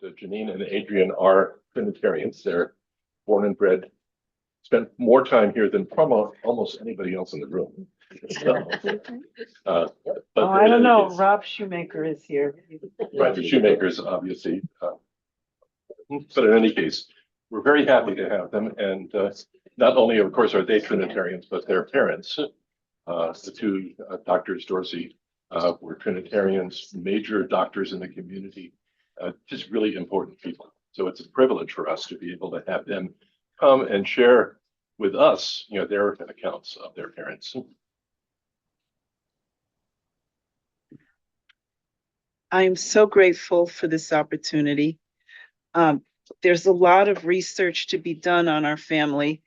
But Janine and Adrian are Trinitarians. They're born and bred, spent more time here than almost anybody else in the room. So, but I don't know. Rob Shoemaker is here. Right, the Shoemakers, obviously. But in any case, we're very happy to have them. And not only, of course, are they Trinitarians, but their parents, the two Dr.s Dorsey, were Trinitarians, major doctors in the community, just really important people. So it's a privilege for us to be able to have them come and share with us, their accounts of their parents. I am so grateful for this opportunity. There's a lot of research to be done on our family,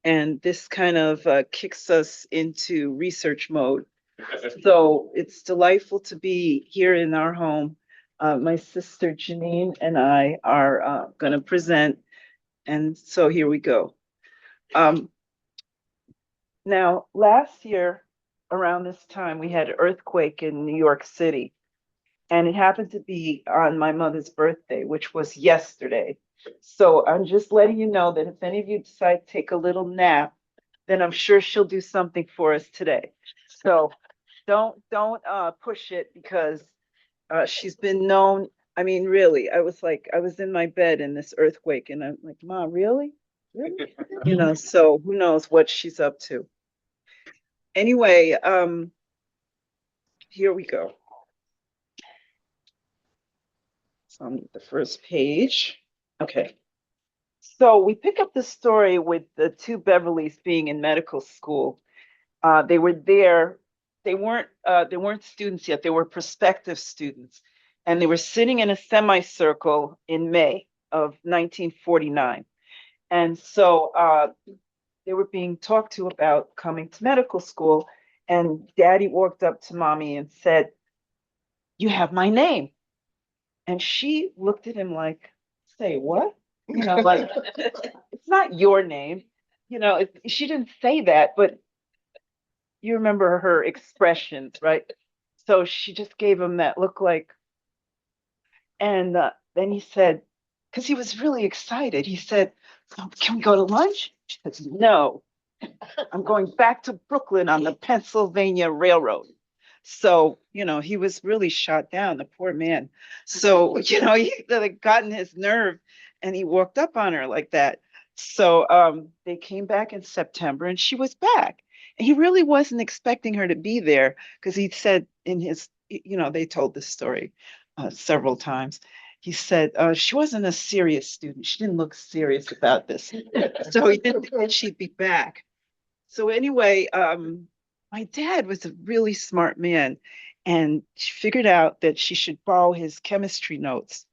and this kind of kicks us into research mode. So it's delightful to be here in our home. My sister Janine and I are going to present, and so here we go. Now, last year, around this time, we had an earthquake in New York City. And it happened to be on my mother's birthday, which was yesterday. So I'm just letting you know that if any of you decide to take a little nap, then I'm sure she'll do something for us today. So don't push it, because she's been known. I mean, really, I was in my bed in this earthquake, and I'm like, Mom, really? Really? So who knows what she's up to. Anyway, here we go. On the first page. Okay. So we pick up the story with the two Beverlys being in medical school. They were there. They weren't students yet. They were prospective students. And they were sitting in a semicircle in May of 1949. And so they were being talked to about coming to medical school. And Daddy walked up to Mommy and said, "You have my name." And she looked at him like, "Say what?" Like, it's not your name. She didn't say that, but you remember her expressions, right? So she just gave him that look like, and then he said, because he was really excited, he said, "So can we go to lunch?" She said, "No, I'm going back to Brooklyn on the Pennsylvania Railroad." So, he was really shot down, the poor man. So, he had gotten his nerve, and he walked up on her like that. So they came back in September, and she was back. And he really wasn't expecting her to be there, because he said in his, they told this story several times. He said she wasn't a serious student. She didn't look serious about this. So he didn't think she'd be back. So anyway, my dad was a really smart man, and she figured out that she should borrow his chemistry notes.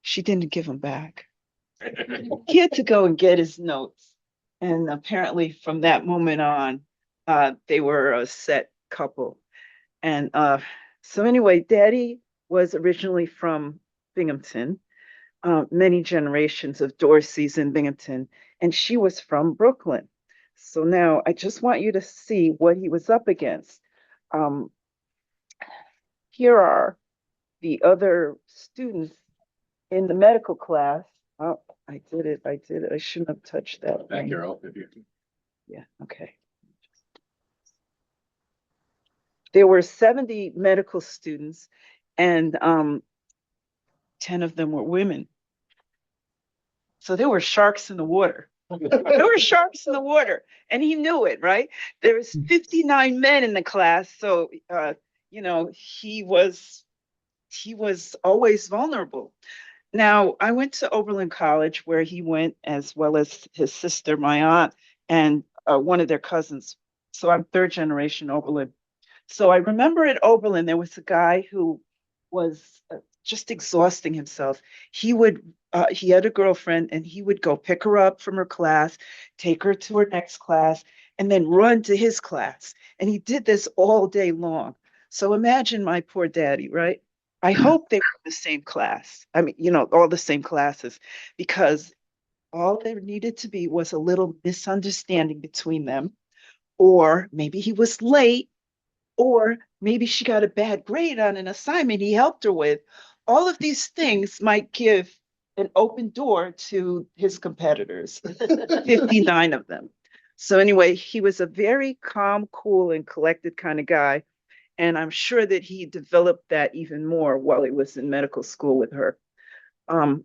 She didn't give them back. He had to go and get his notes. And apparently from that moment on, they were a set couple. And so anyway, Daddy was originally from Binghamton, many generations of Dorseys in Binghamton, and she was from Brooklyn. So now I just want you to see what he was up against. Here are the other students in the medical class. Oh, I did it. I shouldn't have touched that. Back here, Yeah, okay. There were 70 medical students, and 10 of them were women. So there were sharks in the water. There were sharks in the water, and he knew it, right? There was 59 men in the class, so he was always vulnerable. Now, I went to Oberlin College, where he went, as well as his sister, my aunt, and one of their cousins. So I'm third generation Oberlin. So I remember at Oberlin, there was a guy who was just exhausting himself. He had a girlfriend, and he would go pick her up from her class, take her to her next class, and then run to his class. And he did this all day long. So imagine my poor daddy, right? I hope they were in the same class. I mean, all the same classes, because all there needed to be was a little misunderstanding between them, or maybe he was late, or maybe she got a bad grade on an assignment he helped her with. all of these things might give an open door to his competitors, 59 of them. So anyway, he was a very calm, cool, and collected kind of guy. And I'm sure that he developed that even more while he was in medical school with her. Um,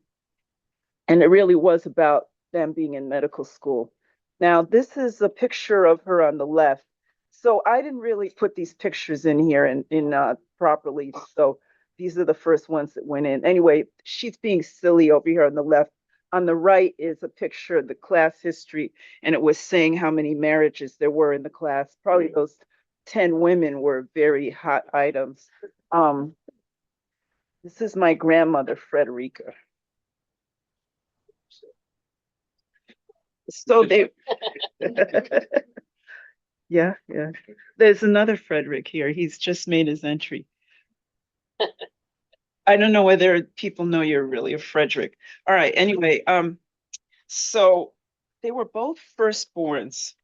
and it really was about them being in medical school. Now, this is a picture of her on the left. So I didn't really put these pictures in here in properly. So these are the first ones that went in. Anyway, she's being silly over here on the left. On the right is a picture of the class history, and it was saying how many marriages there were in the class. Probably those 10 women were very hot items. Um, this is my grandmother, Frederica. So they, yeah, yeah. There's another Frederick here. He's just made his entry. I don't know whether people know you're really a Frederick. All right. Anyway, so they were both firstborns,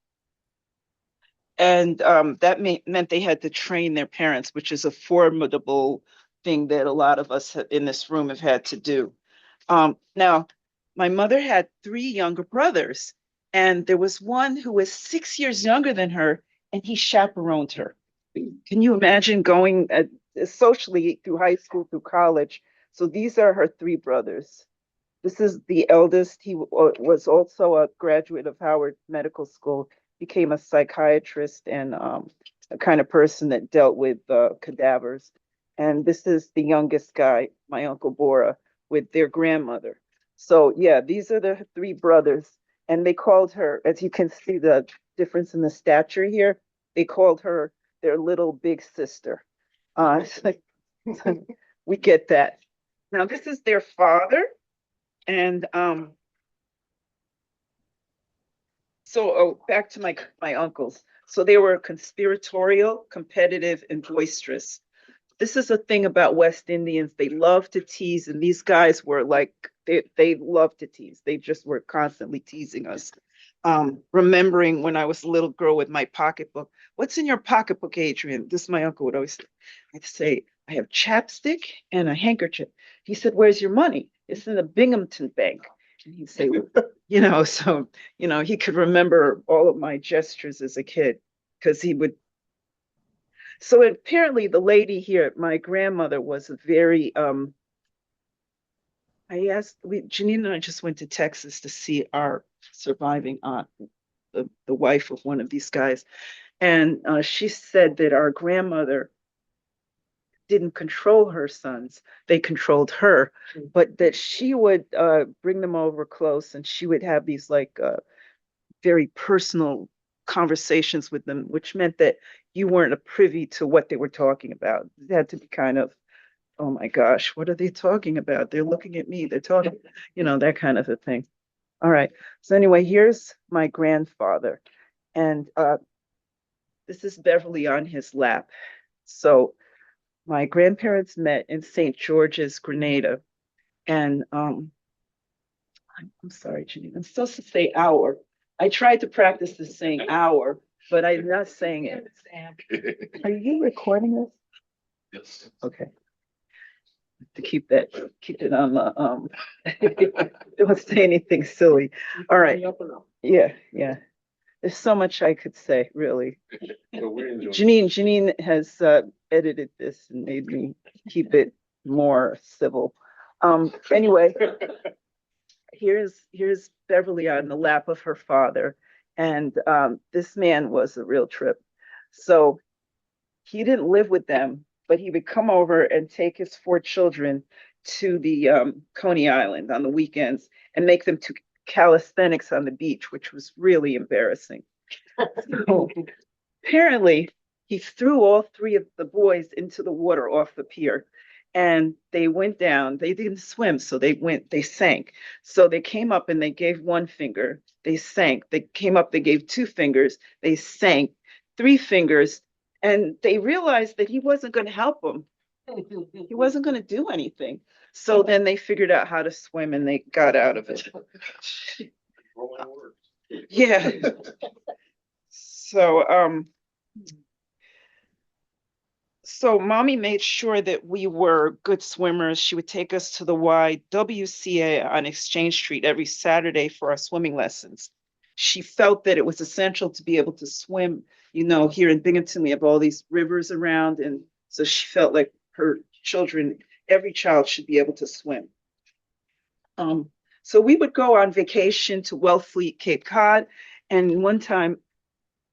and that meant they had to train their parents, which is a formidable thing that a lot of us in this room have had to do. Now, my mother had three younger brothers, and there was one who was 6 years younger than her, and he chaperoned her. Can you imagine going socially through high school, through college? So these are her three brothers. This is the eldest. He was also a graduate of Howard Medical School, became a psychiatrist and a kind of person that dealt with cadavers. And this is the youngest guy, my Uncle Bora, with their grandmother. So yeah, these are the three brothers. And they called her, as you can see the difference in the stature here, they called her their little big sister. We get that. Now this is their father. And back to my uncles. So they were conspiratorial, competitive, and boisterous. This is a thing about West Indians. They love to tease, and these guys were like they love to tease. They just were constantly teasing us. Remembering when I was a little girl with my pocketbook, what's in your pocketbook, Adrian? This my uncle would always I'd say, I have chapstick and a handkerchief. He said, where's your money? It's in the Binghamton Bank. And he'd say, so, he could remember all of my gestures as a kid because he would. So apparently the lady here, my grandmother was a very, Janine and I just went to Texas to see our surviving aunt, the wife of one of these guys. And she said that our grandmother didn't control her sons, they controlled her, but that she would bring them over close and she would have these like very personal conversations with them, which meant that you weren't a privy to what they were talking about. It had to be kind of, oh my gosh, what are they talking about? They're looking at me, they're talking, that kind of a thing. All right. So anyway, here's my grandfather. And this is Beverly on his lap. So my grandparents met in St. George's, Grenada. And I'm sorry, Janine, I'm supposed to say hour. I tried to practice the saying hour, but I'm not saying it. Are you recording this? Yes. Okay. To keep it on the don't say anything silly. All right. Yeah, yeah. There's so much I could say, really. Janine has edited this and made me keep it more civil. Anyway, here's Beverly on the lap of her father, and this man was a real trip. So he didn't live with them, but he would come over and take his four children to the Coney Island on the weekends and make them do calisthenics on the beach, which was really embarrassing. So, apparently, he threw all three of the boys into the water off the pier. And they went down. They didn't swim, so they sank. So they came up and they gave one finger. They sank. They came up, they gave two fingers. They sank, three fingers. And they realized that he wasn't going to help them. He wasn't going to do anything. So then they figured out how to swim and they got out of it. Yeah. So So mommy made sure that we were good swimmers. She would take us to the YWCA on Exchange Street every Saturday for our swimming lessons. She felt that it was essential to be able to swim. You know, here in Binghamton, we have all these rivers around. And so she felt like her children, every child should be able to swim. So we would go on vacation to Wellfleet, Cape Cod. And one time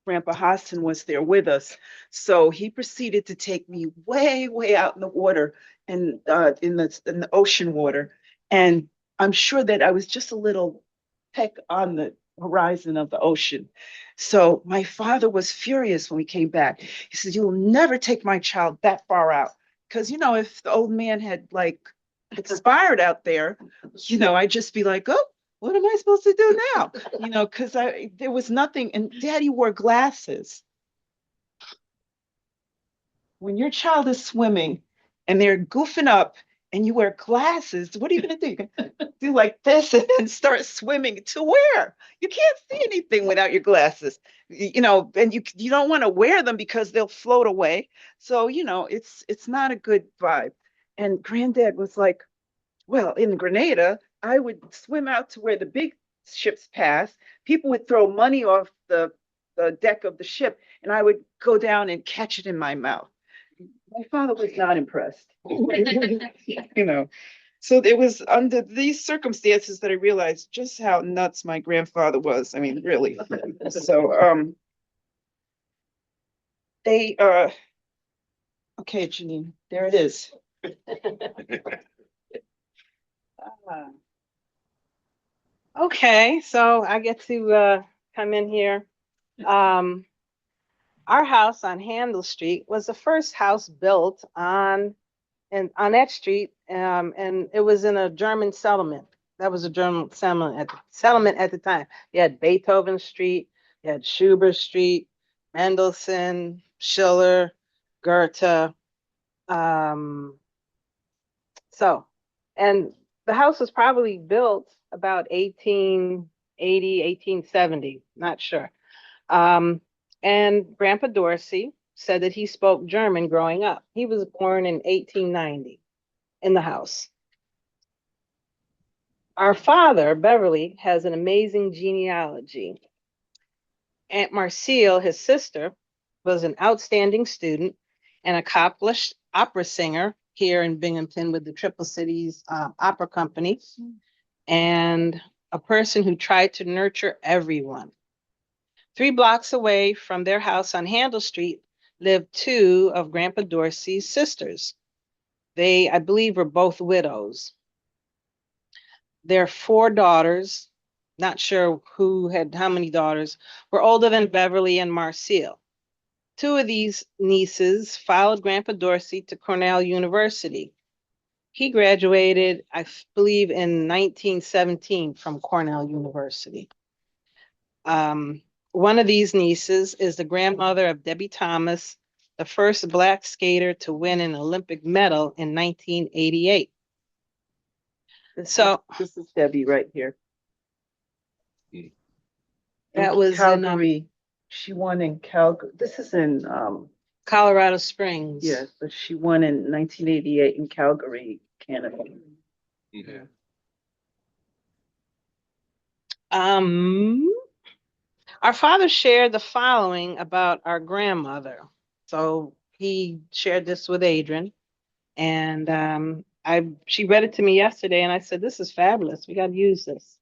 Grandpa Hosten was there with us. So he proceeded to take me way, way out in the water and in the ocean water. And I'm sure that I was just a little peck on the horizon of the ocean. So my father was furious when we came back. He said, "You will never take my child that far out." Because, you know, if the old man had like expired out there, you know, I'd just be like, "Oh, what am I supposed to do now?" You know, because there was nothing, and Daddy wore glasses. When your child is swimming and they're goofing up and you wear glasses, what are you gonna do? You're gonna do like this and then start swimming to where? You can't see anything without your glasses. You know, and you don't want to wear them because they'll float away. So, you know, it's not a good vibe. And Granddad was like, well, in Grenada, I would swim out to where the big ships pass. People would throw money off the deck of the ship, and I would go down and catch it in my mouth. My father was not impressed. You know, so it was under these circumstances that I realized just how nuts my grandfather was. I mean, really. So they okay, Janine, there it is. Uh, Okay, so I get to come in here. Um, our house on Handel Street was the first house built on that street, and it was in a German settlement. That was a German settlement at the time. You had Beethoven Street, you had Schubert Street, Mendelssohn, Schiller, Goethe. Um, So, and the house was probably built about 1880, 1870, not sure. Um, and Grandpa Dorsey said that he spoke German growing up. He was born in 1890 in the house. Our father, Beverly, has an amazing genealogy. Aunt Marcille, his sister, was an outstanding student and accomplished opera singer here in Binghamton with the Triple Cities Opera Company, and a person who tried to nurture everyone. 3 blocks away from their house on Handel Street lived 2 of Grandpa Dorsey's sisters. They, I believe, were both widows. Their 4 daughters, not sure who had how many daughters, were older than Beverly and Marcille. 2 of these nieces followed Grandpa Dorsey to Cornell University. He graduated, I believe, in 1917 from Cornell University. One of these nieces is the grandmother of Debbie Thomas, the first Black skater to win an Olympic medal in 1988. This is Debbie right here. That was Calgary. She won in Calgary. This is in Colorado Springs. yes, but she won in 1988 in Calgary, Canada. Yeah. Our father shared the following about our grandmother. So he shared this with Adrian, and she read it to me yesterday, and I said, "This is fabulous. We got to use this."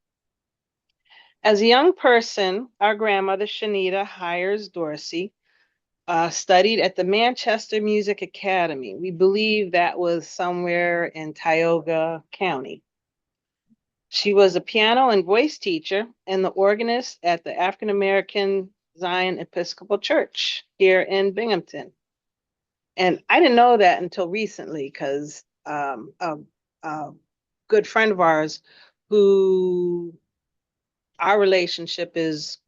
As a young person, our grandmother, Shanita Hires Dorsey, studied at the Manchester Music Academy. We believe that was somewhere in Tioga County. She was a piano and voice teacher and the organist at the African American Zion Episcopal Church here in Binghamton. And I didn't know that until recently because a good friend of ours who our relationship is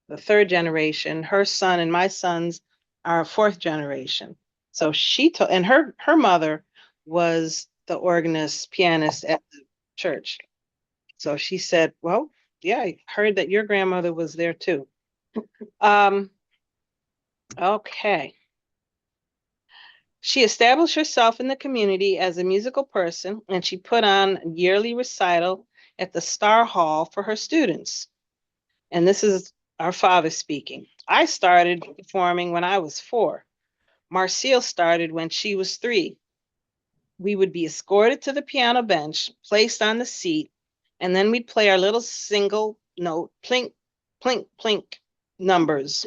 the 3rd generation, her son and my sons are 4th generation. So she told, and her mother was the organist, pianist at the church. So she said, "Well, yeah, I heard that your grandmother was there too." Okay. She established herself in the community as a musical person, and she put on a yearly recital at the Star Hall for her students. And this is our father speaking. I started performing when I was 4. Marcille started when she was 3. We would be escorted to the piano bench, placed on the seat, and then we'd play our little single note, plink, plink, plink numbers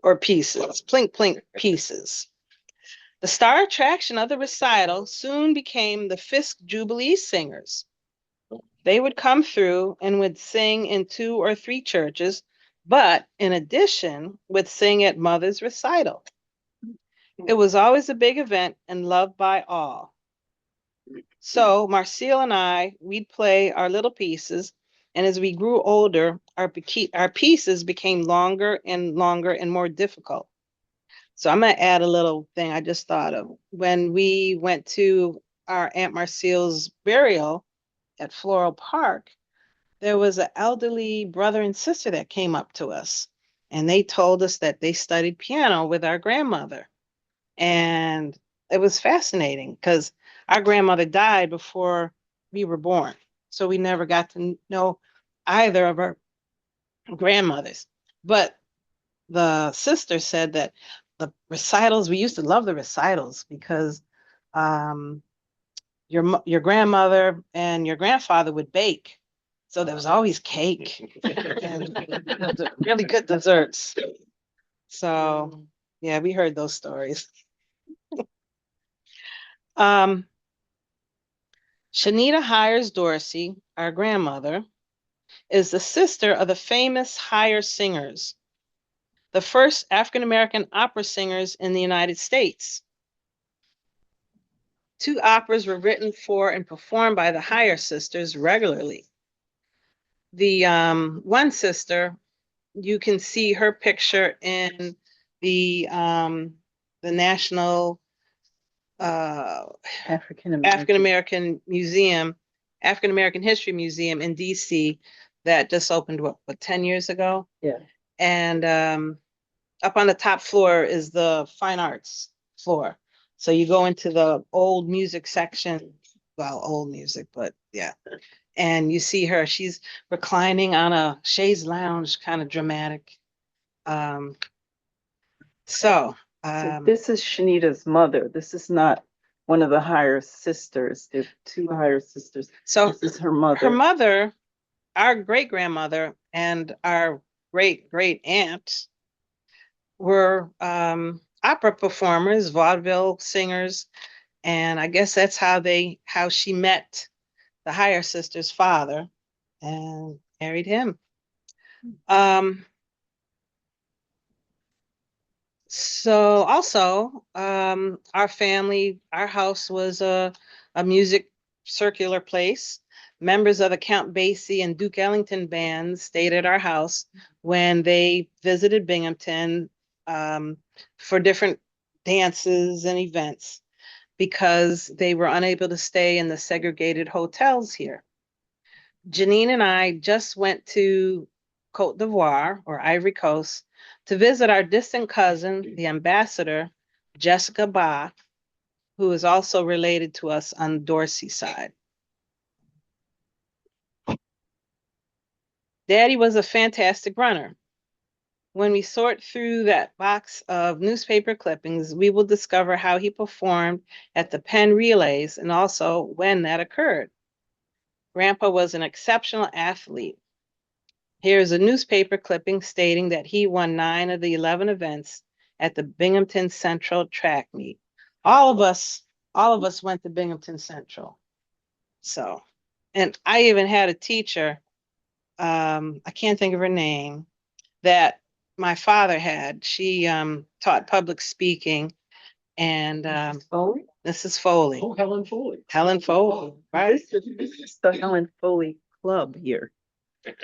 or pieces, plink, plink pieces. The star attraction of the recital soon became the Fisk Jubilee Singers. They would come through and would sing in 2 or 3 churches, but in addition, would sing at Mother's recital. It was always a big event and loved by all. So Marcille and I, we'd play our little pieces, and as we grew older, our pieces became longer and more difficult. So I'm going to add a little thing I just thought of. When we went to our Aunt Marcille's burial at Floral Park, there was an elderly brother and sister that came up to us, and they told us that they studied piano with our grandmother. And it was fascinating because our grandmother died before we were born. So we never got to know either of our grandmothers. But the sister said that the recitals, we used to love the recitals because your grandmother and your grandfather would bake. So there was always cake and really good desserts. So yeah, we heard those stories. Shanita Hires Dorsey, our grandmother, is the sister of the famous Hire singers, the first African-American opera singers in the United States. 2 operas were written for and performed by the Hire sisters regularly. The one sister, you can see her picture in the National African American Museum, African American History Museum in DC that just opened what 10 years ago. Yeah. And up on the top floor is the fine arts floor. So you go into the old music section, well, old music, but yeah. And you see her, she's reclining on a chaise lounge, kind of dramatic. So this is Shanita's mother. This is not one of the Hire sisters. There's 2 Hire sisters. So this is her mother. Her mother, our great grandmother, and our great great aunt were opera performers, vaudeville singers, and I guess that's how she met the Hire sisters' father and married him. So also, our family, our house was a music circular place. Members of the Count Basie and Duke Ellington bands stayed at our house when they visited Binghamton for different dances and events because they were unable to stay in the segregated hotels here. Janine and I just went to Cote d'Ivoire or Ivory Coast to visit our distant cousin, the ambassador, Jessica Ba, who is also related to us on the Dorsey side. Daddy was a fantastic runner. When we sort through that box of newspaper clippings, we will discover how he performed at the Penn Relays and also when that occurred. Grandpa was an exceptional athlete. Here's a newspaper clipping stating that he won 9 of the 11 events at the Binghamton Central track meet. All of us went to Binghamton Central. So, and I even had a teacher, I can't think of her name, that my father had. She taught public speaking, and Foley? Mrs. Foley. Oh, Helen Foley. Helen Foley, right? This is the Helen Foley Club here.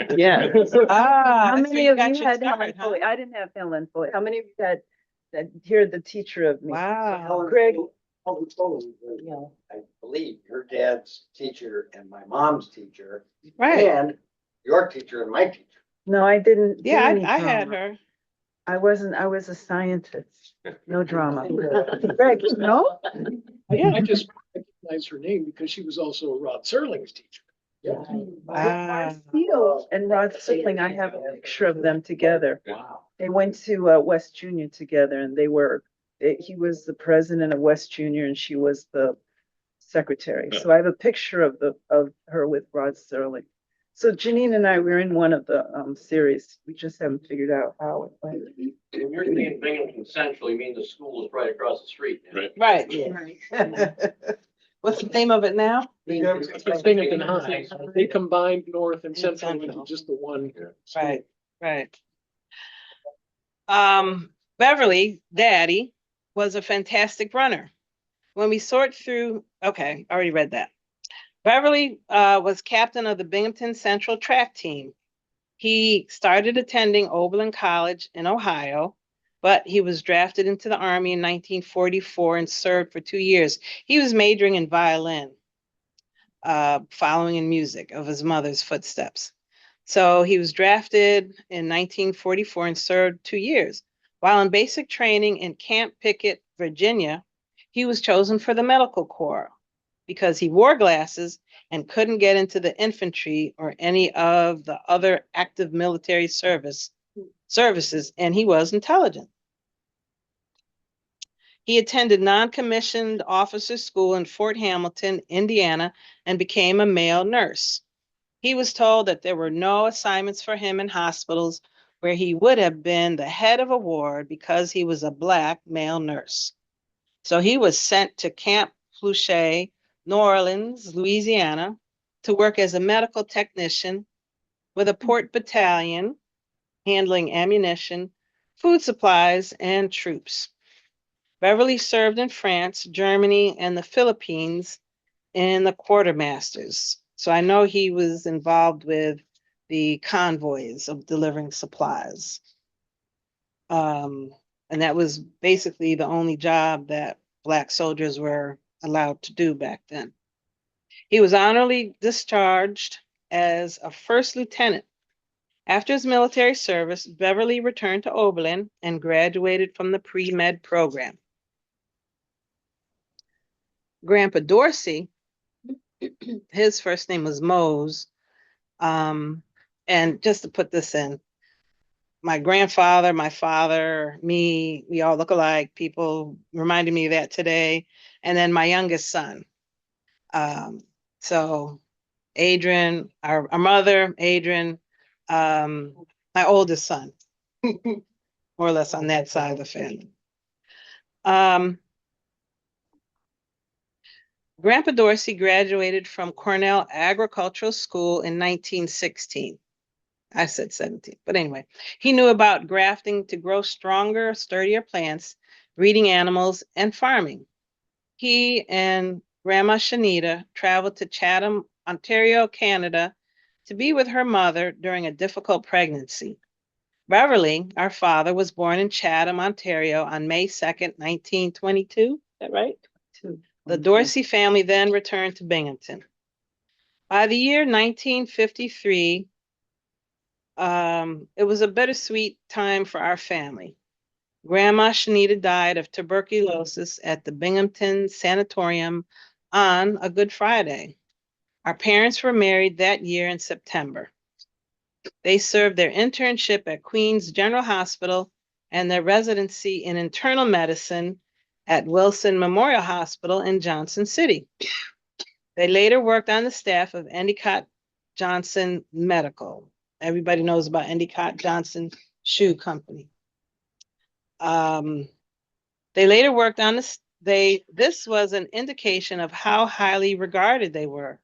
Yeah. Ah, How that's many where of got you your had start, Helen huh? Foley? I didn't have Helen Foley. How many of you had that? You're the teacher of me. Wow. Greg. Helen Foley was, I believe, your dad's teacher and my mom's teacher, Right. and your teacher and my teacher. No, I didn't. Yeah, do any I had drama. her. I wasn't, I was a scientist, no drama. Greg, no? I just recognize her name because she was also Rod Serling's teacher. Yeah. Steele and Rod Sipling, I have a picture of them together. Wow. They went to West Junior together and he was the president of West Junior and she was the secretary. So I have a picture of her with Rod Sterling. So Janine and I were in one of the series. We just haven't figured out how it went. When you're saying Binghamton Central, you mean the school is right across the street? Right. Right, yeah. What's the name of it now? It's Binghamton High. They combined North and Central into just the one. Right, right. Beverly, Daddy, was a fantastic runner. When we sort through, okay, I already read that. Beverly was captain of the Binghamton Central track team. He started attending Oberlin College in Ohio, but he was drafted into the Army in 1944 and served for 2 years. He was majoring in violin, following in music of his mother's footsteps. So he was drafted in 1944 and served 2 years. While in basic training in Camp Pickett, Virginia, he was chosen for the medical corps because he wore glasses and couldn't get into the infantry or any of the other active military services, and he was intelligent. He attended non-commissioned officer school in Fort Hamilton, Indiana, and became a male nurse. He was told that there were no assignments for him in hospitals where he would have been the head of a ward because he was a Black male nurse. So he was sent to Camp Flushé, New Orleans, Louisiana, to work as a medical technician with a port battalion handling ammunition, food supplies, and troops. Beverly served in France, Germany, and the Philippines in the quartermasters. So I know he was involved with the convoys of delivering supplies. And that was basically the only job that Black soldiers were allowed to do back then. He was honorably discharged as a first lieutenant. After his military service, Beverly returned to Oberlin and graduated from the pre-med program. Grandpa Dorsey, his first name was Mose. And just to put this in, my grandfather, my father, me, we all look alike. People reminded me of that today. And then my youngest son. So Adrian, our mother, Adrian, my oldest son, more or less on that side of the family. Grandpa Dorsey graduated from Cornell Agricultural School in 1916. I said 17, but anyway, he knew about grafting to grow stronger, sturdier plants, breeding animals, and farming. He and Grandma Shanita traveled to Chatham, Ontario, Canada, to be with her mother during a difficult pregnancy. Beverly, our father, was born in Chatham, Ontario on May 2nd, 1922. Is that right? The Dorsey family then returned to Binghamton. By the year 1953, it was a bittersweet time for our family. Grandma Shanita died of tuberculosis at the Binghamton Sanatorium on a Good Friday. Our parents were married that year in September. They served their internship at Queens General Hospital and their residency in internal medicine at Wilson Memorial Hospital in Johnson City. They later worked on the staff of Endicott Johnson Medical. Everybody knows about Endicott Johnson Shoe Company. They later worked on this. This was an indication of how highly regarded they were.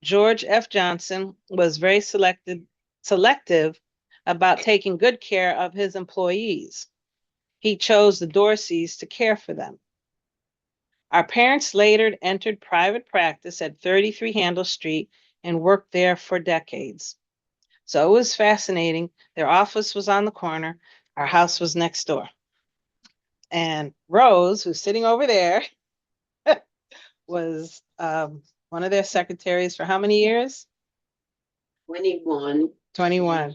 George F. Johnson was very selective about taking good care of his employees. He chose the Dorseys to care for them. Our parents later entered private practice at 33 Handel Street and worked there for decades. So it was fascinating. Their office was on the corner. Our house was next door. And Rose, who's sitting over there, was one of their secretaries for how many years? 21. 21.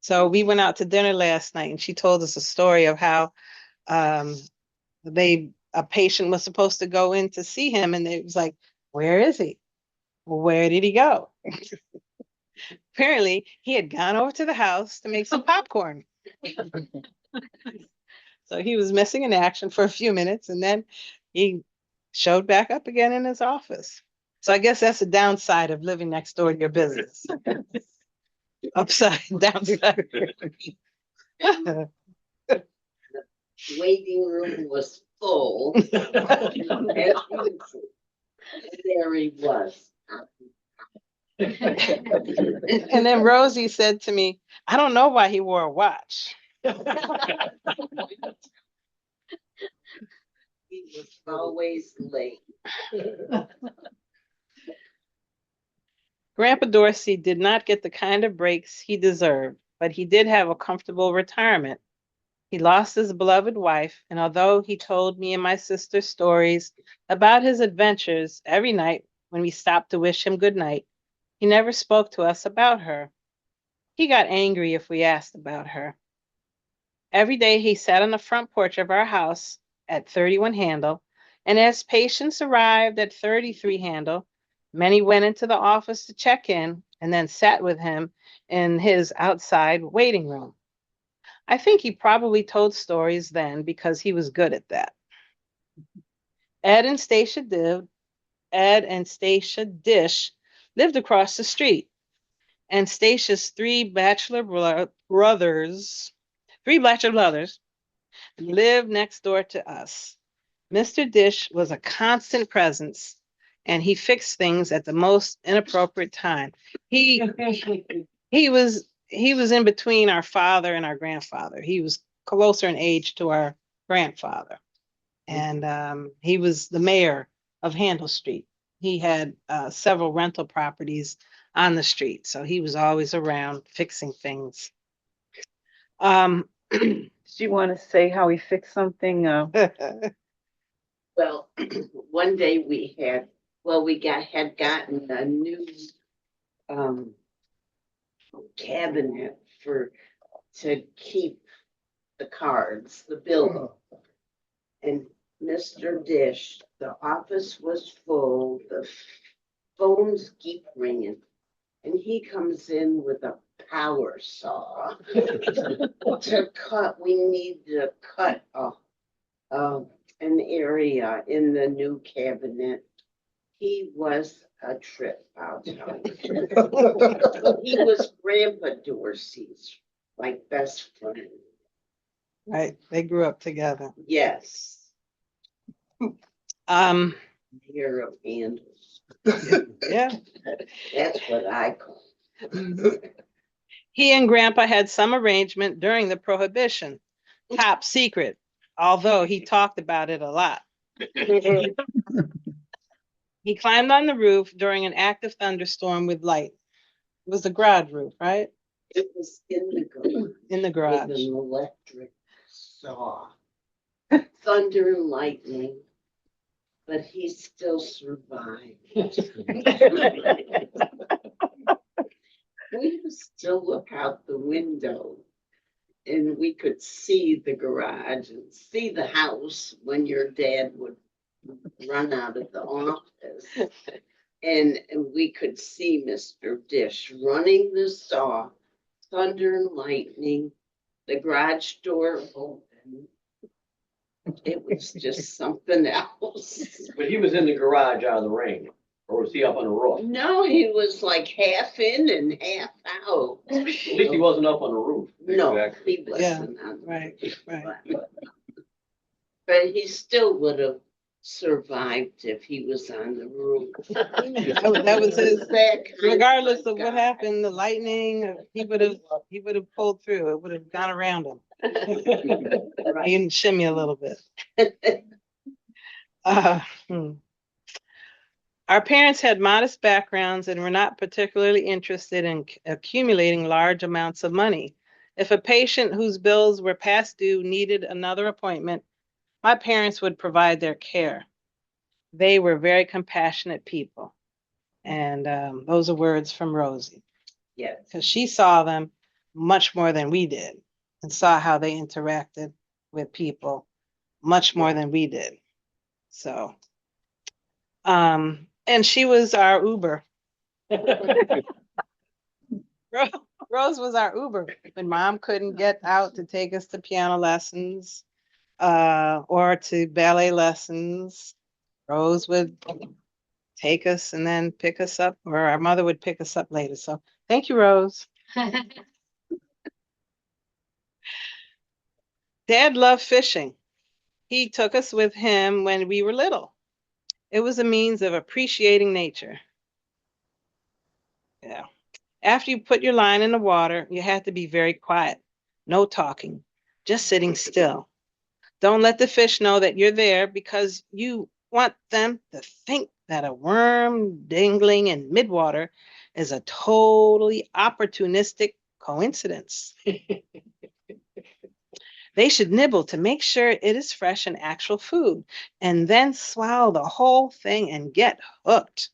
So we went out to dinner last night and she told us a story of how um, a patient was supposed to go in to see him and it was like, where is he? Well, where did he go? Apparently, he had gone over to the house to make some popcorn. So he was missing in action for a few minutes and then he showed back up again in his office. So I guess that's the downside of living next door to your business. Upside, downside. Waiting room was full. And there he was. And then Rosie said to me, I don't know why he wore a watch. He was always late. Grandpa Dorsey did not get the kind of breaks he deserved, but he did have a comfortable retirement. He lost his beloved wife, and although he told me and my sister stories about his adventures every night when we stopped to wish him good night, he never spoke to us about her. He got angry if we asked about her. Every day he sat on the front porch of our house at 31 Handle, and as patients arrived at 33 Handle, many went into the office to check in and then sat with him in his outside waiting room. I think he probably told stories then because he was good at that. Ed and Stacia Dish lived across the street, and Stacia's three bachelor brothers lived next door to us. Mr. Dish was a constant presence, and he fixed things at the most inappropriate time. He was in between our father and our grandfather. He was closer in age to our grandfather, and he was the mayor of Handle Street. He had several rental properties on the street, so he was always around fixing things. Do you want to say how he fixed something? Well, one day we had gotten a new cabinet to keep the cards, the bill. And Mr. Dish, the office was full, the phones keep ringing, and he comes in with a power saw to cut. We need to cut an area in the new cabinet. He was a trip, I'll tell you. He was Grandpa Dorsey's like best friend. Right, they grew up together. Yes, Um, year of handles. yeah. That's what I call. He and Grandpa had some arrangement during the Prohibition, top secret, although he talked about it a lot. He climbed on the roof during an active thunderstorm with light. It was the garage roof, right? It was in the garage. In the With garage. an electric saw. Thunder and lightning. But he still survived. We used to look out the window and we could see the garage and see the house when your dad would run out of the office. And we could see Mr. Dish running the saw, thunder and lightning, the garage door open. It was just something else. But he was in the garage out of the rain, or was he up on the roof? No, he was like half in and half out. At least he wasn't up on the roof. No, Exactly. he wasn't on the Right, right. But he still would have survived if he was on the roof. That was his, That kind regardless of guy. what happened, the lightning, he would have pulled through. It would have gone around him. He can shimmy a little bit. Our parents had modest backgrounds and were not particularly interested in accumulating large amounts of money. If a patient whose bills were past due needed another appointment, my parents would provide their care. They were very compassionate people. And those are words from Rosie, Yes. because she saw them much more than we did and saw how they interacted with people much more than we did. So, and she was our Uber. Rose was our Uber when mom couldn't get out to take us to piano lessons or to ballet lessons. Rose would take us and then pick us up, or our mother would pick us up later. So thank you, Rose. Dad loved fishing. He took us with him when we were little. It was a means of appreciating nature. Yeah. After you put your line in the water, you have to be very quiet. No talking, just sitting still. Don't let the fish know that you're there because you want them to think that a worm dangling in midwater is a totally opportunistic coincidence. They should nibble to make sure it is fresh and actual food, and then swallow the whole thing and get hooked.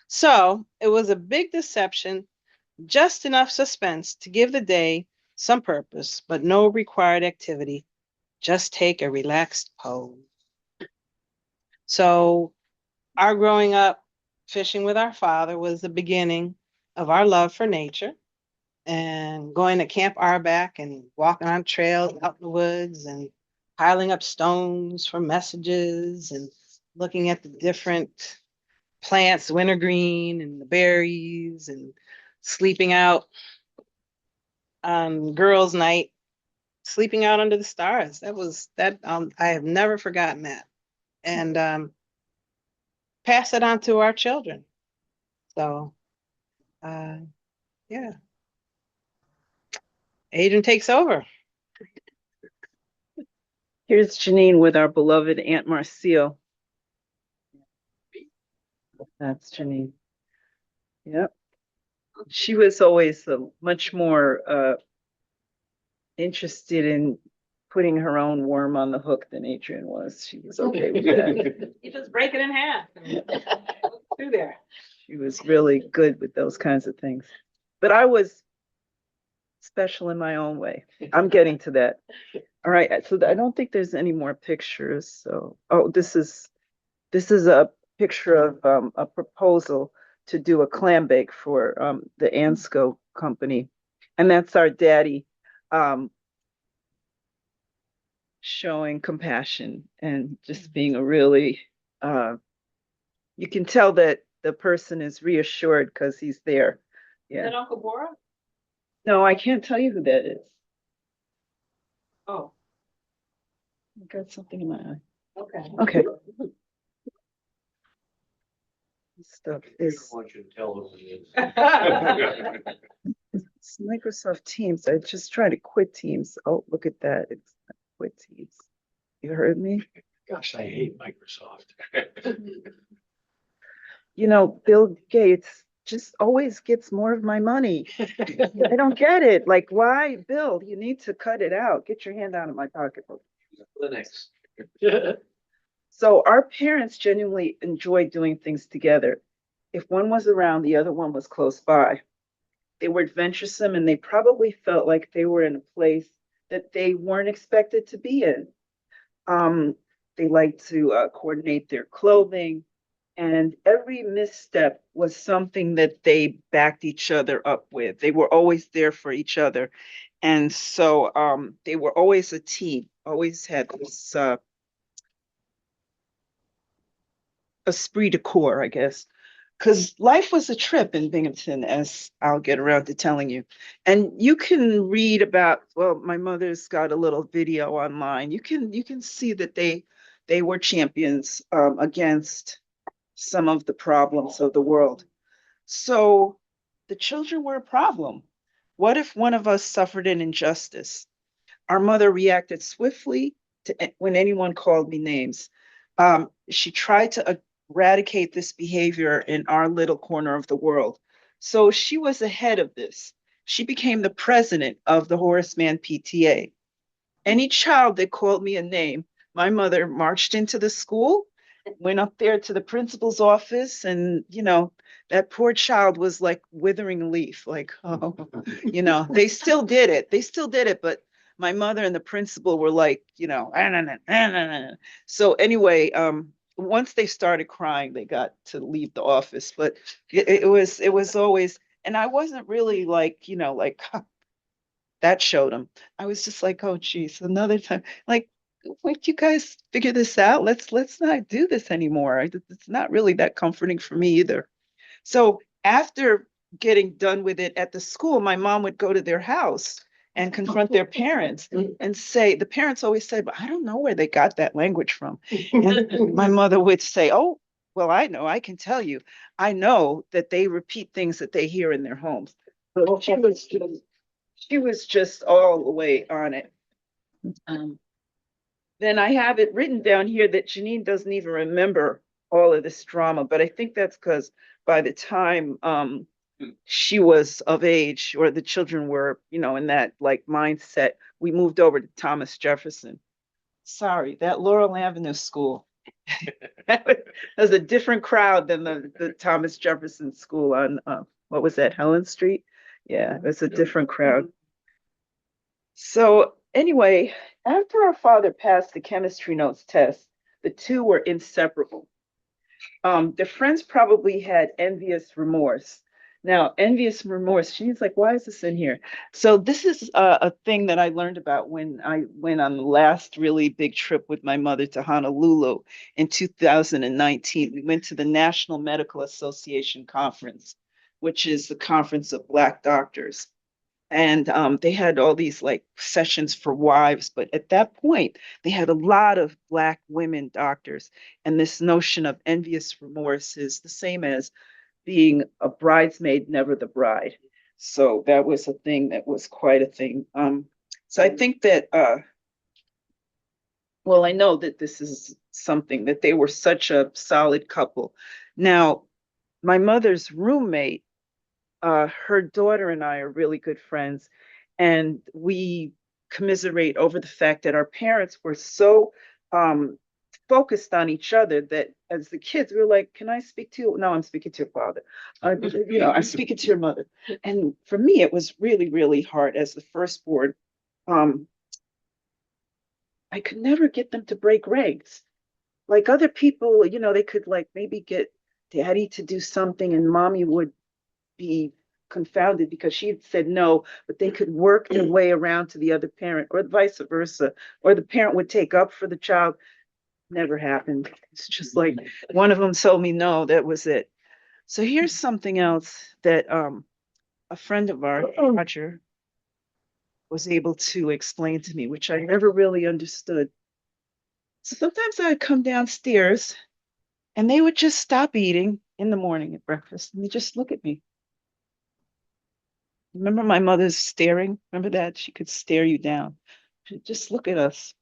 So it was a big deception, just enough suspense to give the day some purpose, but no required activity. Just take a relaxed pose. So our growing up fishing with our father was the beginning of our love for nature and going to Camp Arback and walking on trails out in the woods and piling up stones for messages and looking at the different plants, wintergreen and the berries, and sleeping out on girls' night, sleeping out under the stars. I have never forgotten that. And pass it on to our children. So yeah. Adrian takes over. Here's Janine with our beloved Aunt Marcille. That's Janine. Yep. She was always much more interested in putting her own worm on the hook than Adrian was. She was okay with that. You just break it in half. Through there. She was really good with those kinds of things. But I was special in my own way. I'm getting to that. All right. So I don't think there's any more pictures. So, oh, this is a picture of a proposal to do a clam bake for the Ansco company. And that's our daddy showing compassion and just being a really, you can tell that the person is reassured because he's there. Is Yeah. that Uncle Bora? No, I can't tell you who that is. Oh, I got something in my eye. okay. Okay. This stuff I is want you to tell us it is. it's Microsoft Teams. I just tried to quit Teams. Oh, look at that. It's quit Teams. You heard me? Gosh, I hate Microsoft. You know, Bill Gates just always gets more of my money. I don't get it. Like, why, Bill? You need to cut it out. Get your hand out of my pocketbook. Linux. So our parents genuinely enjoyed doing things together. If one was around, the other one was close by. They were adventuresome and they probably felt like they were in a place that they weren't expected to be in. They liked to coordinate their clothing, and every misstep was something that they backed each other up with. They were always there for each other. And so they were always a team, always had this esprit de corps, I guess. Because life was a trip in Binghamton, as I'll get around to telling you. And you can read about, well, my mother's got a little video online. You can see that they were champions against some of the problems of the world. So the children were a problem. What if one of us suffered an injustice? Our mother reacted swiftly to when anyone called me names. She tried to eradicate this behavior in our little corner of the world. So she was ahead of this. She became the president of the Horace Mann PTA. Any child that called me a name, my mother marched into the school went up there to the principal's office and, that poor child was like withering leaf, like, oh, they still did it. They still did it, but my mother and the principal were like, "Ah, nah, nah, nah, nah, nah." So anyway, once they started crying, they got to leave the office, but it was always, and I wasn't really like, like that showed them. I was just like, oh geez, another time. Like, wait, you guys figure this out? Let's not do this anymore. It's not really that comforting for me either. So after getting done with it at the school, my mom would go to their house and confront their parents and say, the parents always said, but I don't know where they got that language from. And my mother would say, oh, well, I know, I can tell you. I know that they repeat things that they hear in their homes. So she was just all the way on it. Um, then I have it written down here that Janine doesn't even remember all of this drama, but I think that's because by the time she was of age or the children were, in that like mindset, we moved over to Thomas Jefferson. Sorry, that Laurel Avenue school. That was a different crowd than the Thomas Jefferson school on what was that, Helen Street? Yeah, it was a different crowd. So anyway, after our father passed the chemistry notes test, the two were inseparable. Their friends probably had envious remorse. Now, envious remorse, she's like, why is this in here? So this is a thing that I learned about when I went on the last really big trip with my mother to Honolulu in 2019. We went to the National Medical Association Conference, which is the conference of Black doctors. And they had all these like sessions for wives, but at that point they had a lot of Black women doctors, and this notion of envious remorse is the same as being a bridesmaid, never the bride. So that was a thing that was quite a thing. So I think that well, I know that this is something that they were such a solid couple. Now, my mother's roommate, her daughter and I are really good friends, and we commiserate over the fact that our parents were so focused on each other that as the kids, we were like, "Can I speak to you?" No, I'm speaking to your father. I'm speaking to your mother. And for me, it was really, really hard as the firstborn. Um, I could never get them to break ranks. Like other people, they could like maybe get daddy to do something, and mommy would be confounded because she had said no, but they could work their way around to the other parent or vice versa, or the parent would take up for the child. Never happened. It's just like one of them told me no, that was it. So here's something else that a friend of ours, Roger, was able to explain to me, which I never really understood. So sometimes I would come downstairs and they would just stop eating in the morning at breakfast and they just look at me. Remember my mother's staring? Remember that? She could stare you down. She'd just look at us.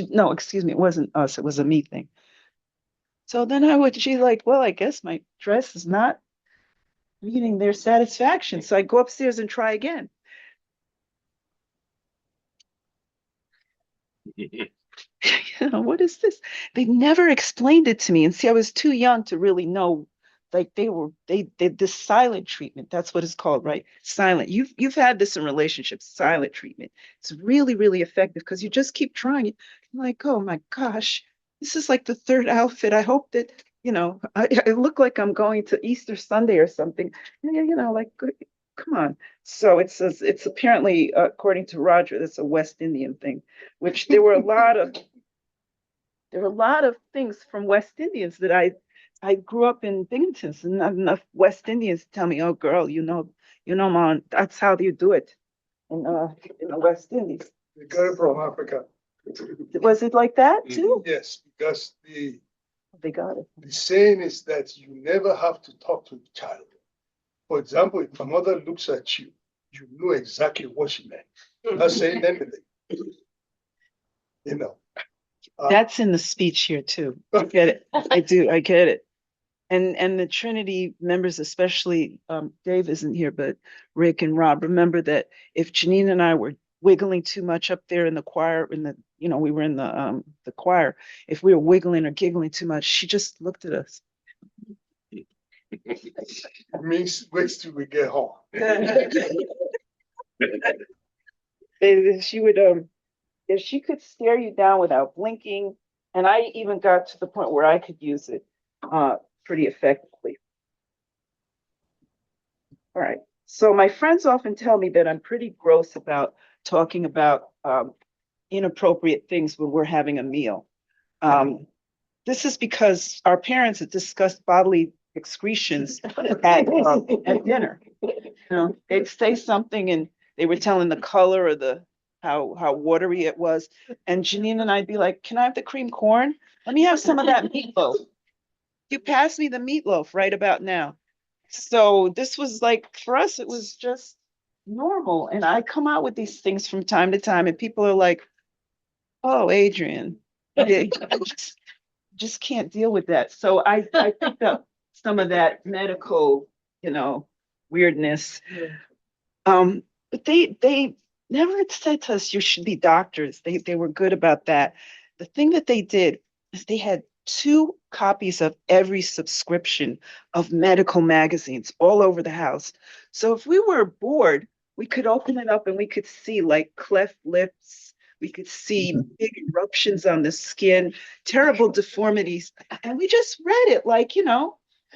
No, excuse me, it wasn't us, it was a me thing. So then she's like, well, I guess my dress is not meeting their satisfaction. So I go upstairs and try again. What is this? They never explained it to me. And see, I was too young to really know. Like they did this silent treatment. That's what it's called, right? Silent. You've had this in relationships, silent treatment. It's really, really effective because you just keep trying it. I'm like, oh my gosh, this is like the third outfit. I hope that, I look like I'm going to Easter Sunday or something. Like, come on. So it says it's apparently, according to Roger, that's a West Indian thing, which there were a lot of things from West Indians that I grew up in Binghamton, and not enough West Indians tell me, "Oh, girl, mom, that's how you do it in the West Indies." They got it from Africa. Was it like that too? Yes, because They got it. the saying is that you never have to talk to the child. For example, if a mother looks at you, you know exactly what she meant. Not saying anything. That's in the speech here too. I get it. I do. I get it. And the Trinity members, especially Dave isn't here, but Rick and Rob, remember that if Janine and I were wiggling too much up there in the choir, in the we were in the choir, if we were wiggling or giggling too much, she just looked at us. It means wait till we get home. She would, if she could stare you down without blinking, and I even got to the point where I could use it pretty effectively. All right. So my friends often tell me that I'm pretty gross about talking about inappropriate things when we're having a meal. This is because our parents had discussed bodily excretions at dinner. They'd say something and they were telling the color or the how watery it was. And Janine and I'd be like, "Can I have the cream corn? Let me have some of that meatloaf. You pass me the meatloaf right about now." So this was like, for us, it was just normal. And I come out with these things from time to time, and people are like, "Oh, Adrian, I just can't deal with that." So I picked up some of that medical, weirdness. But they never said to us, "You should be doctors." They were good about that. The thing that they did is they had 2 copies of every subscription of medical magazines all over the house. So if we were bored, we could open it up and we could see like cleft lips, we could see big eruptions on the skin, terrible deformities, and we just read it like,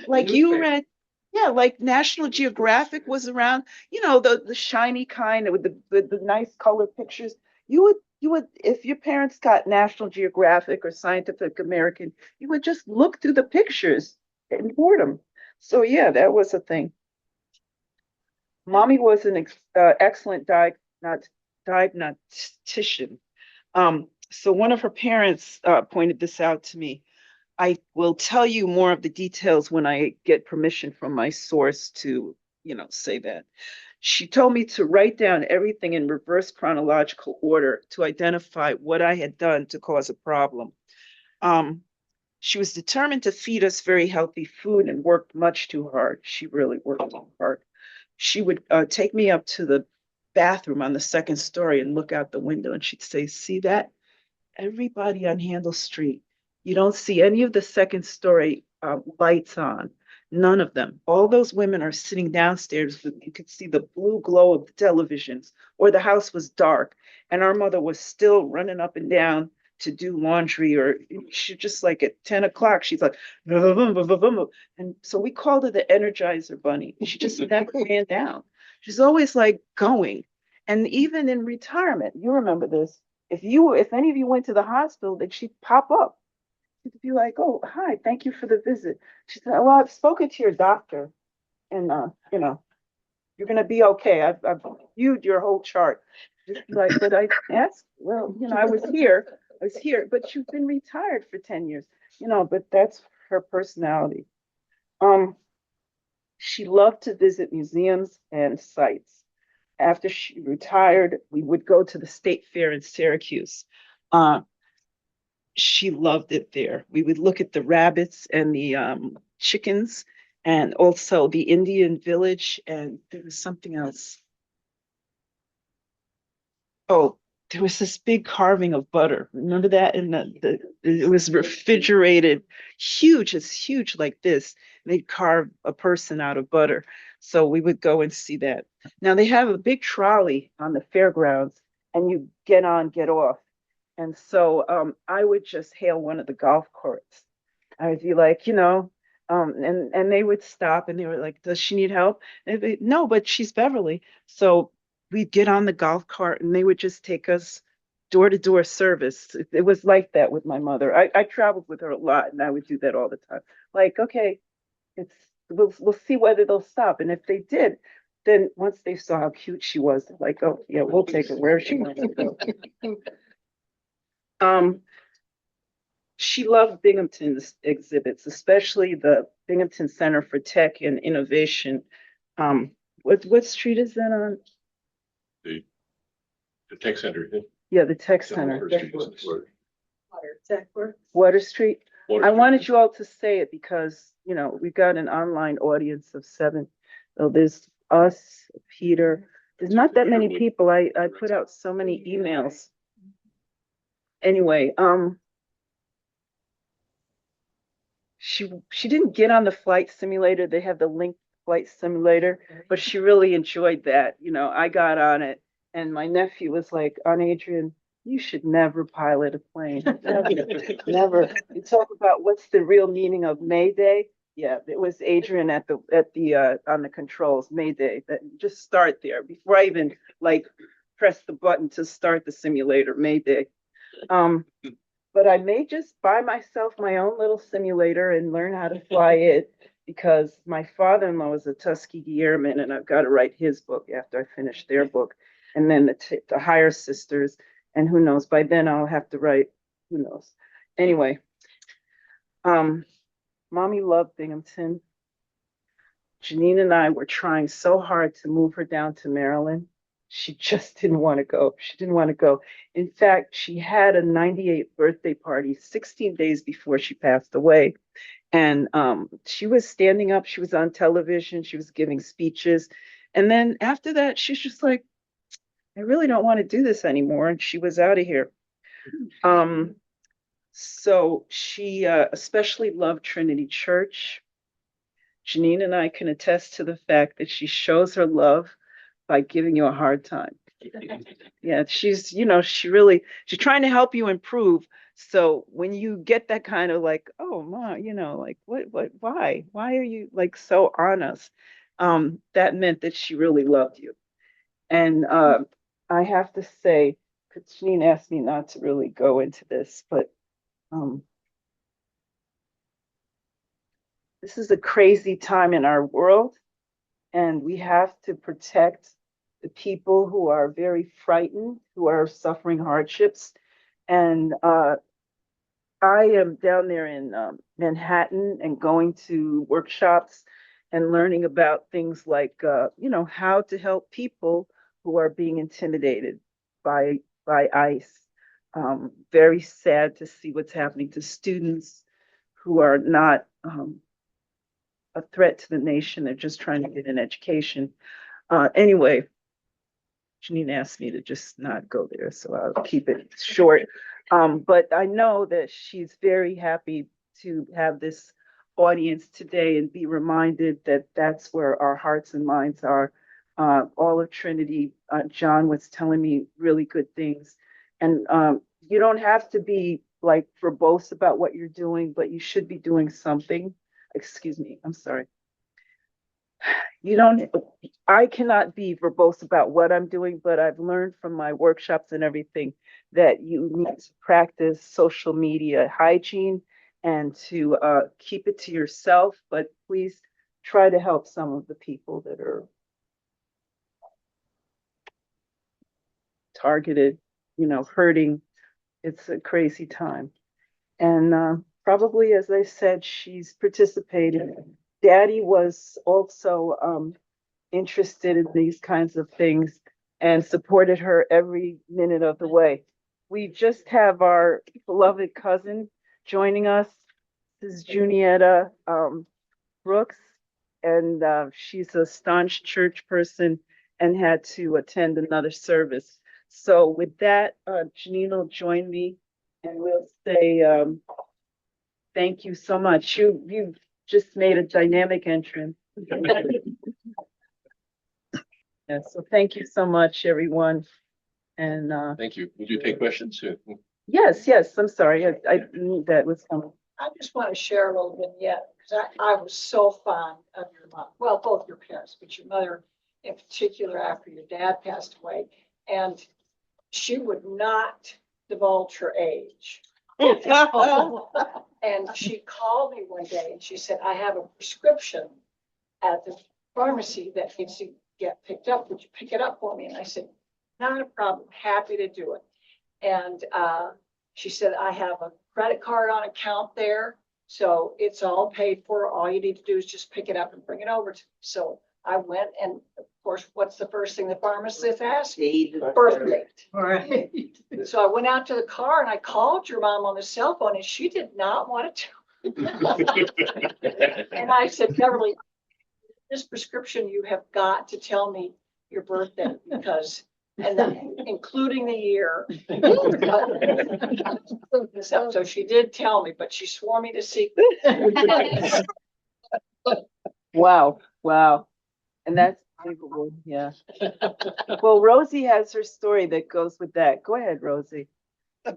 like you read. Yeah, like National Geographic was around, the shiny kind with the nice color pictures. You would, if your parents got National Geographic or Scientific American, you would just look through the pictures and boredom. So yeah, that was a thing. Mommy was an excellent diagnostician. So one of her parents pointed this out to me. I will tell you more of the details when I get permission from my source to, say that. She told me to write down everything in reverse chronological order to identify what I had done to cause a problem. She was determined to feed us very healthy food and worked much too hard. She really worked too hard. She would take me up to the bathroom on the 2nd story and look out the window, and she'd say, "See that? Everybody on Handel Street, you don't see any of the 2nd story lights on. None of them. All those women are sitting downstairs. You could see the blue glow of the televisions, or the house was dark, and our mother was still running up and down to do laundry, or she just like at 10 o'clock, she's like, "Vum, vum, vum, vum, vum." And so we called her the Energizer Bunny. She just never ran down. She's always like going. And even in retirement, you remember this. If any of you went to the hospital, that she'd pop up. She'd be like, "Oh, hi, thank you for the visit." She said, "Well, I've spoken to your doctor, and you're gonna be okay. I've viewed your whole chart." Just be like, "But I asked, well, I was here, but you've been retired for 10 years, but that's her personality." She loved to visit museums and sites. After she retired, we would go to the State Fair in Syracuse. She loved it there. We would look at the rabbits and the chickens, and also the Indian village, and there was something else. Oh, there was this big carving of butter. Remember that? And it was refrigerated, huge. It's huge like this. They'd carve a person out of butter. So we would go and see that. Now they have a big trolley on the fairgrounds, and you get on, get off. And so I would just hail one of the golf carts. I would be like, and they would stop and they were like, "Does she need help?" And they'd be, "No, but she's Beverly." So we'd get on the golf cart and they would just take us door to door service. It was like that with my mother. I traveled with her a lot, and I would do that all the time. Like, okay, we'll see whether they'll stop. And if they did, then once they saw how cute she was, they're like, "Oh yeah, we'll take her where she wants to go." She loved Binghamton's exhibits, especially the Binghamton Center for Tech and Innovation. What street is that on? The tech center. Yeah, the Tech Yeah, Center. Water Street. Water Street. I wanted you all to say it because, we've got an online audience of 7. So there's us, Peter. There's not that many people. I put out so many emails. Anyway, she didn't get on the flight simulator. They have the Link flight simulator, but she really enjoyed that. You know, I got on it, and my nephew was like, "Aunt Adrian, you should never pilot a plane. Never, never." You talk about what's the real meaning of Mayday. Yeah, it was Adrian at the on the controls, Mayday. That just start there before I even like press the button to start the simulator, Mayday. But I may just buy myself my own little simulator and learn how to fly it because my father-in-law is a Tuskegee Airman and I've got to write his book after I finish their book. And then the higher sisters, and who knows, by then I'll have to write, who knows. Anyway, Mommy loved Binghamton. Janine and I were trying so hard to move her down to Maryland. She just didn't want to go. She didn't want to go. In fact, she had a 98th birthday party 16 days before she passed away. And she was standing up. She was on television. She was giving speeches. And then after that, she's just like, I really don't want to do this anymore. And she was out of here. So she especially loved Trinity Church. Janine and I can attest to the fact that she shows her love by giving you a hard time. Yeah, she's, you know, she's trying to help you improve. So when you get that kind of like, oh, Ma, you know, like, why are you like so on us? That meant that she really loved you. And I have to say, Janine asked me not to really go into this, but this is a crazy time in our world. And we have to protect the people who are very frightened, who are suffering hardships. And I am down there in Manhattan and going to workshops and learning about things like, you know, how to help people who are being intimidated by ICE. Very sad to see what's happening to students who are not a threat to the nation. They're just trying to get an education. Anyway, Janine asked me to just not go there, so I'll keep it short. But I know that she's very happy to have this audience today and be reminded that that's where our hearts and minds are. All of Trinity, John was telling me really good things. And you don't have to be like verbose about what you're doing, but you should be doing something. Excuse me, I'm sorry. I cannot be verbose about what I'm doing, but I've learned from my workshops and everything that you need to practice social media hygiene and to keep it to yourself, but please try to help some of the people that are targeted, you know, hurting. It's a crazy time. And probably, as I said, she's participated. Daddy was also interested in these kinds of things and supported her every minute of the way. We just have our beloved cousin joining us. This is Junietta Brooks, and she's a staunch church person and had to attend another service. So with that, Janine will join me and we'll say thank you so much. You've just made a dynamic entrance. Yeah, so thank you so much, everyone. And Thank you. Would you take questions? yes, I'm sorry. I knew that was coming. I just want to share a little vignette because I was so fond of your mom. Well, both your parents, but your mother in particular after your dad passed away. And she would not divulge her age. And she called me one day and she said, I have a prescription at the pharmacy that needs to get picked up. Would you pick it up for me? And I said, not a problem. Happy to do it. And she said, I have a credit card on account there. So it's all paid for. All you need to do is just pick it up and bring it over to me. So I went, and of course, what's the first thing the pharmacist asked? Birth date. Right. So I went out to the car and I called your mom on the cell phone and she did not want to. And I said, Beverly, this prescription, you have got to tell me your birthday because and then including the year. So she did tell me, but she swore me to secret. Wow, wow. And that's unbelievable, yeah. Well, Rosie has her story that goes with that. Go ahead, Rosie. I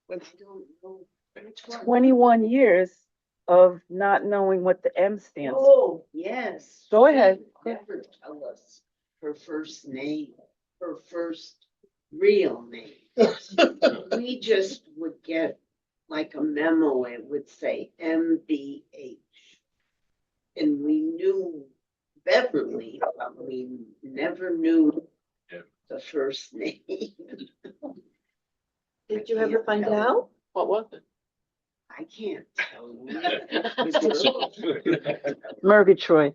don't know which one. 21 years of not knowing what the M stands for. Oh, yes. Go ahead. She never tell us her first name, her first real name. We just would get like a memo, it would say MBH. And we knew Beverly, but we never knew Yeah. the first name. Did you ever find out? What was it? I can't tell you. Murgatroyd.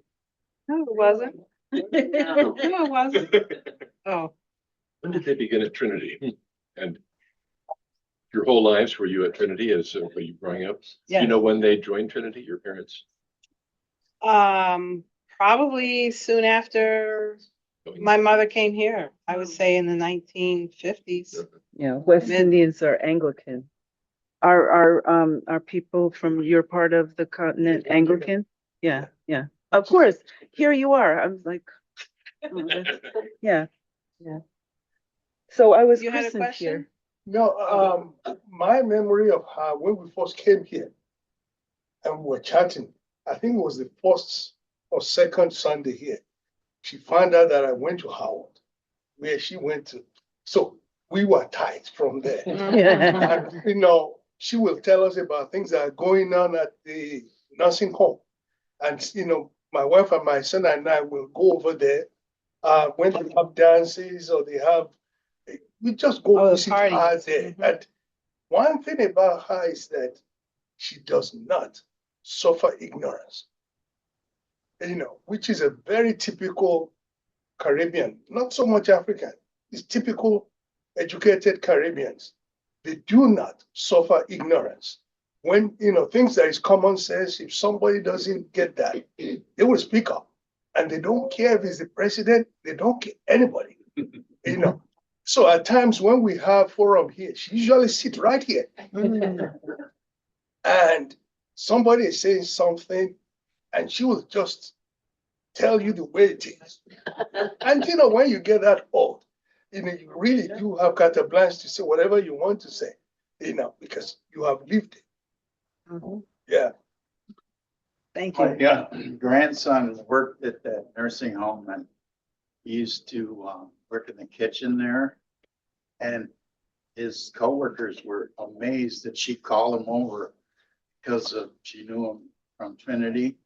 No, it wasn't. No. No, it wasn't. Oh, When did they begin at Trinity? And your whole lives, were you at Trinity as were you growing up? Do you Yes. know when they joined Trinity, your parents? probably soon after my mother came here. I would say in the 1950s. Yeah, West Mid- Indians are Anglican. Are people from your part of the continent Anglican? Yeah, yeah. Of course. Here you are. I'm like, oh, yeah, yeah. So I was You had a christened question? here. No, my memory of her when we first came here and we were chatting, I think it was the first or second Sunday here. She found out that I went to Howard, where she went to. So we were tight from there. Yeah. And, she will tell us about things that are going on at the nursing home. And, my wife and my son and I will go over there, when they have dances or they have, we just go Oh, the visit her parties. there. Mhm. And one thing about her is that she does not suffer ignorance, which is a very typical Caribbean, not so much African. It's typical educated Caribbeans. They do not suffer ignorance. When, things that is common sense, if somebody doesn't get that, they will speak up. And they don't care if it's the president, they don't care anybody, So at times when we have forum here, she usually sit right here. And somebody is saying something and she will just tell you the way it is. And when you get that old, you really do have carte blanche to say whatever you want to say, because you have lived it. Mhm. Yeah. Thank you. My grandson worked at that nursing home and he used to work in the kitchen there. And his coworkers were amazed that she called him over because she knew him from Trinity.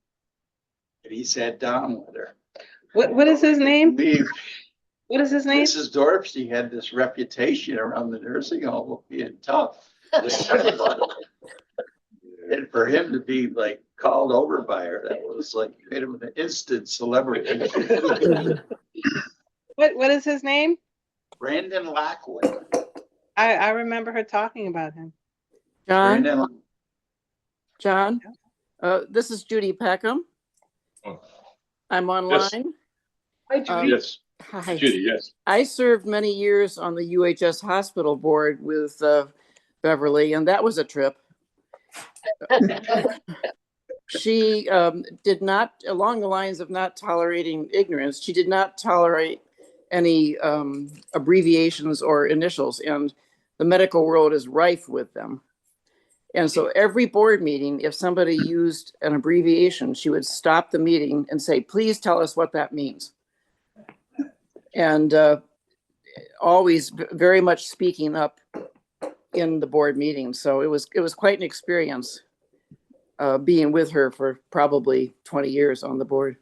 And he sat down with her. What is his name? We, What is his name? Mrs. Dorsey had this reputation around the nursing home of being tough. And for him to be like called over by her, that was like made him an instant celebrity. What is his name? Brandon Lockwood. I remember her talking about him. Brandon, John, this is Judy Peckham. Oh. I'm online. Hi, Judy. Yes, Hi. Judy, yes. I served many years on the UHS hospital board with Beverly, and that was a trip. She did not, along the lines of not tolerating ignorance, she did not tolerate any abbreviations or initials, and the medical world is rife with them. And so every board meeting, if somebody used an abbreviation, she would stop the meeting and say, please tell us what that means. And always very much speaking up in the board meeting. So it was quite an experience being with her for probably 20 years on the board.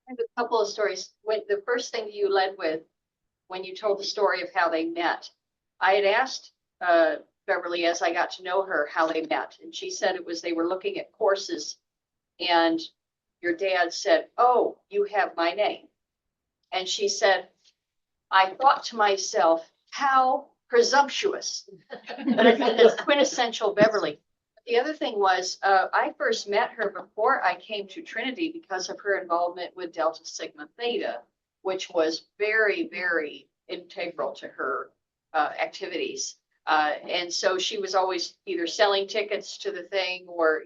I have a couple of stories. When the first thing you led with, when you told the story of how they met, I had asked Beverly as I got to know her how they met, and she said it was they were looking at courses, and your dad said, "Oh, you have my name," and she said, "I thought to myself, how presumptuous," but I think that's quintessential Beverly. the other thing was, I first met her before I came to Trinity because of her involvement with Delta Sigma Theta, which was very, very integral to her activities. And so she was always either selling tickets to the thing or,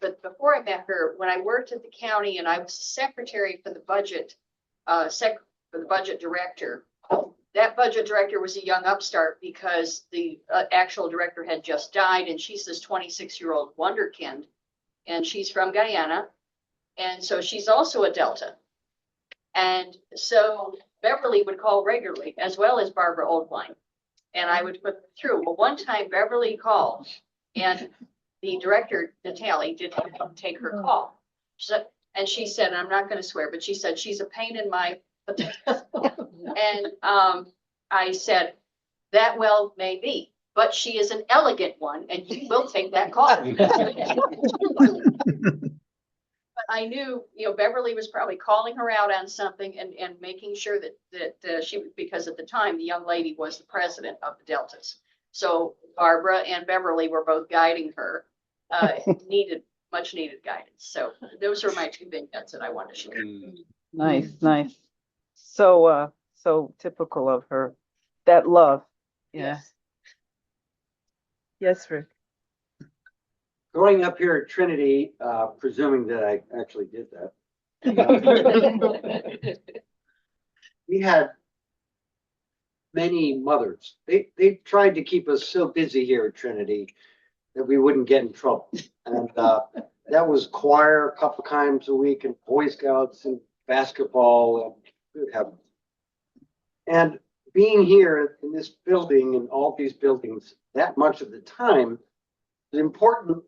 but before I met her, when I worked at the county and I was secretary for the budget, for the budget director, that budget director was a young upstart because the actual director had just died, and she's this 26-year-old wonderkind, and she's from Guyana. And so she's also a Delta. And so Beverly would call regularly, as well as Barbara Oldwine. And I would put through. Well, one time Beverly called and the director, Natalie, didn't take her call. So, and she said, and I'm not going to swear, but she said, she's a pain in my. And I said, that well may be, but she is an elegant one and you will take that call. But I knew, Beverly was probably calling her out on something and making sure that she, because at the time, the young lady was the president of the Deltas. So Barbara and Beverly were both guiding her, much needed guidance. So those are my two vignettes that I wanted to share. Nice, nice. So, so typical of her, that love. Yeah. Yes, Rick. Growing up here at Trinity, presuming that I actually did that, we had many mothers. They tried to keep us so busy here at Trinity that we wouldn't get in trouble. And that was choir a couple times a week and Boy Scouts and basketball. And being here in this building and all these buildings that much of the time, it's important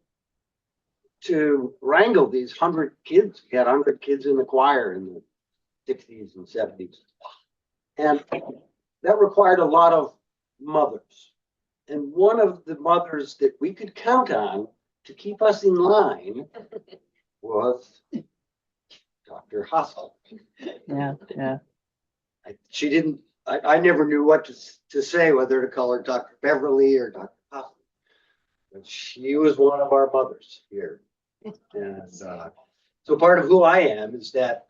to wrangle these 100 kids. We had 100 kids in the choir in the 60s and 70s. And that required a lot of mothers. And one of the mothers that we could count on to keep us in line was Dr. Hosten. Yeah, yeah. She didn't, I never knew what to say, whether to call her Dr. Beverly or Dr. Hosten. But she was one of our mothers here. And so part of who I am is that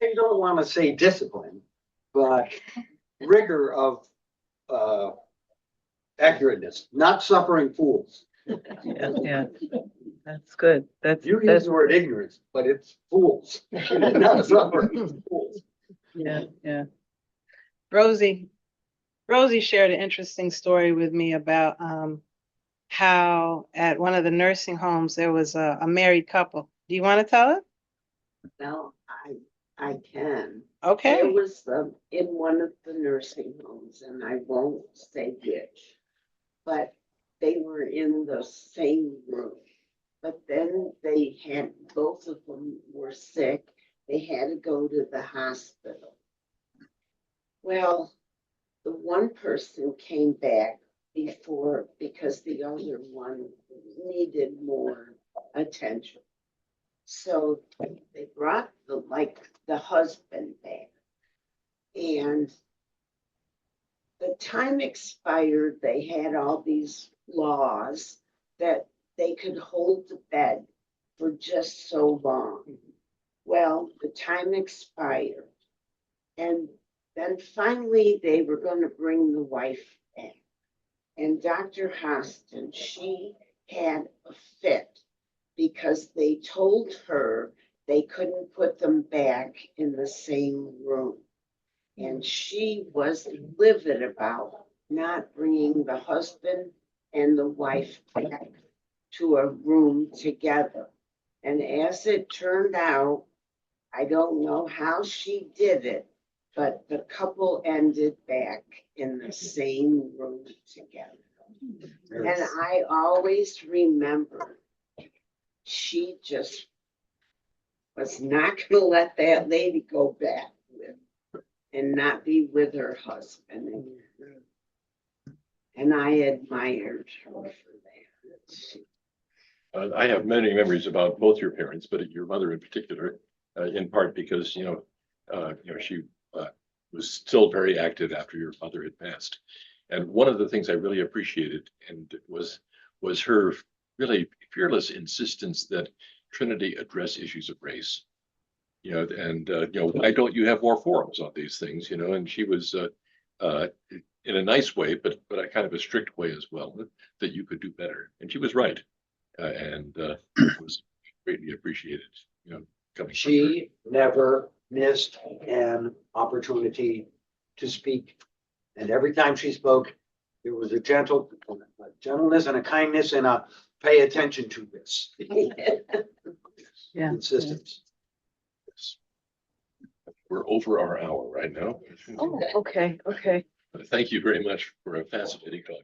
I don't want to say discipline, but rigor of accurateness, not suffering fools. Yeah, that's good. You use the word ignorance, but it's fools, not suffering fools. Yeah, yeah. Rosie shared an interesting story with me about how at one of the nursing homes there was a married couple. Do you want to tell it? No, I can. Okay. There was in one of the nursing homes, and I won't say which, but they were in the same room. But then they had, both of them were sick. They had to go to the hospital. Well, the one person came back before because the other one needed more attention. So they brought the husband back. And the time expired. They had all these laws that they could hold the bed for just so long. Well, the time expired. And then finally they were going to bring the wife back. And Dr. Hosten, she had a fit because they told her they couldn't put them back in the same room. And she was livid about not bringing the husband and the wife back to a room together. And as it turned out, I don't know how she did it, but the couple ended back in the same room together. And I always remember she just was not going to let that lady go back with and not be with her husband. And I admired her for that. I have many memories about both your parents, but your mother in particular, in part because she was still very active after your father had passed. And one of the things I really appreciated and was was her really fearless insistence that Trinity address issues of race. And why don't you have more forums on these things? And she was in a nice way, but a kind of a strict way as well, that you could do better. And she was right, and it was greatly appreciated. Coming from her. She never missed an opportunity to speak. And every time she spoke, there was a gentleness and a kindness and a pay attention to this. Yeah. Insistence. We're over our hour right now. Oh, okay, okay. Thank you very much for a fascinating talk.